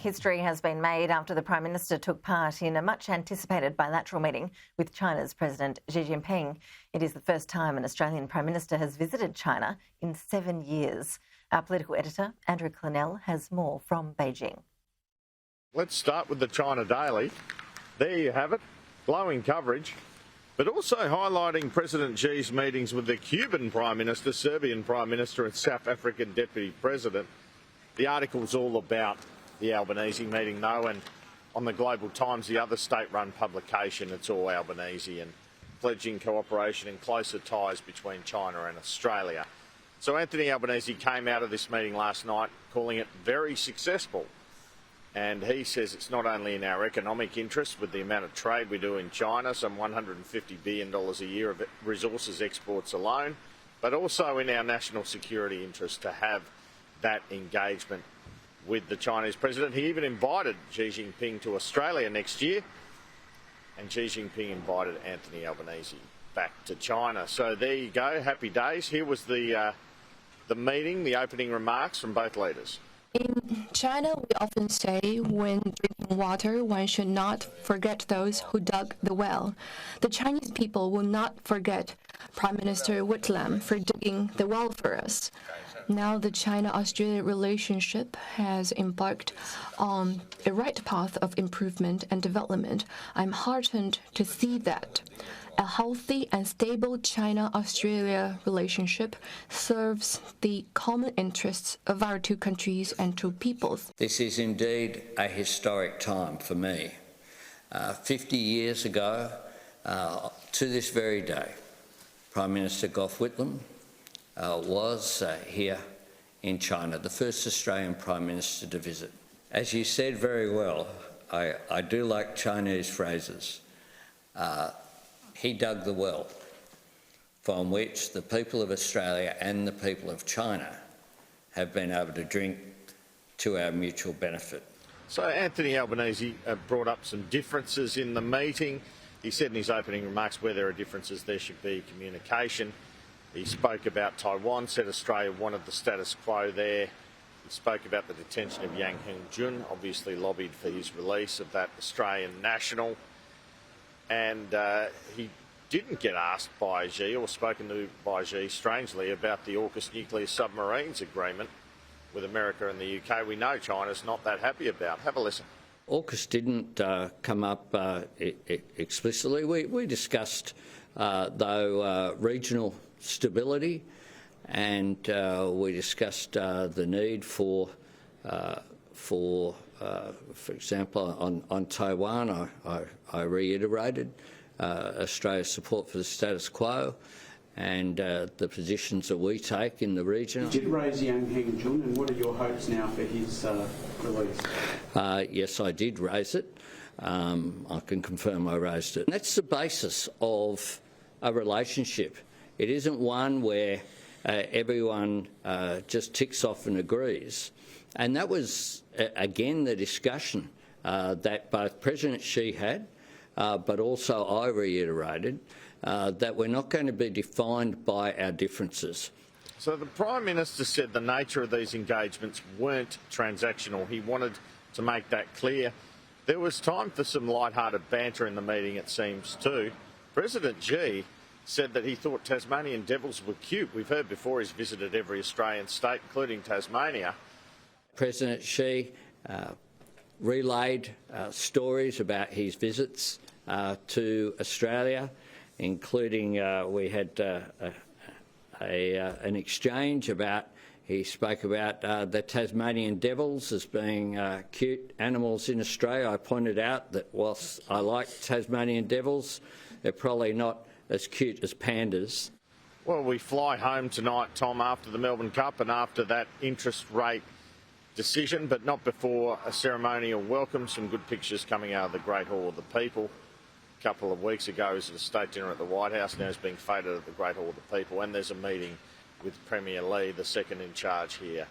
History has been made after the Prime Minister took part in a much-anticipated bilateral meeting with China's President Xi Jinping. It is the first time an Australian Prime Minister has visited China in 7 years. Our political editor, Andrew Clennell, has more from Beijing. Let's start with the China Daily. There you have it, glowing coverage, but also highlighting President Xi's meetings with the Cuban Prime Minister, Serbian Prime Minister and South African Deputy President. The article's all about the Albanese meeting, though, and on the Global Times, the other state-run publication, it's all Albanese and pledging cooperation and closer ties between China and Australia. So Anthony Albanese came out of this meeting last night calling it very successful. And he says it's not only in our economic interest with the amount of trade we do in China, some $150 billion a year of resources exports alone, but also in our national security interest to have that engagement with the Chinese president. He even invited Xi Jinping to Australia next year, and Xi Jinping invited Anthony Albanese back to China. So there you go, happy days. Here was the meeting, the opening remarks from both leaders. In China, we often say when drinking water, one should not forget those who dug the well. The Chinese people will not forget Prime Minister Whitlam for digging the well for us. Now the China-Australia relationship has embarked on a right path of improvement and development. I'm heartened to see that. A healthy and stable China-Australia relationship serves the common interests of our two countries and two peoples. This is indeed a historic time for me. 50 years ago, to this very day, Prime Minister Gough Whitlam was here in China, the first Australian Prime Minister to visit. As you said very well, I do like Chinese phrases. He dug the well from which the people of Australia and the people of China have been able to drink to our mutual benefit. So Anthony Albanese brought up some differences in the meeting. He said in his opening remarks where there are differences there should be communication. He spoke about Taiwan, said Australia wanted the status quo there. He spoke about the detention of Yang Hengjun, obviously lobbied for his release of that Australian national. And he didn't get asked by Xi or spoken to by Xi, strangely, about the AUKUS nuclear submarines agreement with America and the UK. We know China's not that happy about. Have a listen. AUKUS didn't come up explicitly. We discussed, though, regional stability, and we discussed the need for example, on Taiwan, I reiterated Australia's support for the status quo and the positions that we take in the region. You did raise Yang Hengjun, and what are your hopes now for his release? Yes, I did raise it. I can confirm I raised it. And that's the basis of a relationship. It isn't one where everyone just ticks off and agrees. And that was, again, the discussion that both President Xi had, but also I reiterated, that we're not going to be defined by our differences. So the Prime Minister said the nature of these engagements weren't transactional. He wanted to make that clear. There was time for some light-hearted banter in the meeting, it seems, too. President Xi said that he thought Tasmanian devils were cute. We've heard before he's visited every Australian state, including Tasmania. President Xi relayed stories about his visits to Australia, including we had an exchange about, he spoke about the Tasmanian devils as being cute animals in Australia. I pointed out that whilst I like Tasmanian devils, they're probably not as cute as pandas. Well, we fly home tonight, Tom, after the Melbourne Cup and after that interest rate decision, but not before a ceremonial welcome. Some good pictures coming out of the Great Hall of the People. A couple of weeks ago, he was at a state dinner at the White House. Now he's being feted at the Great Hall of the People, and there's a meeting with Premier Lee, the second in charge here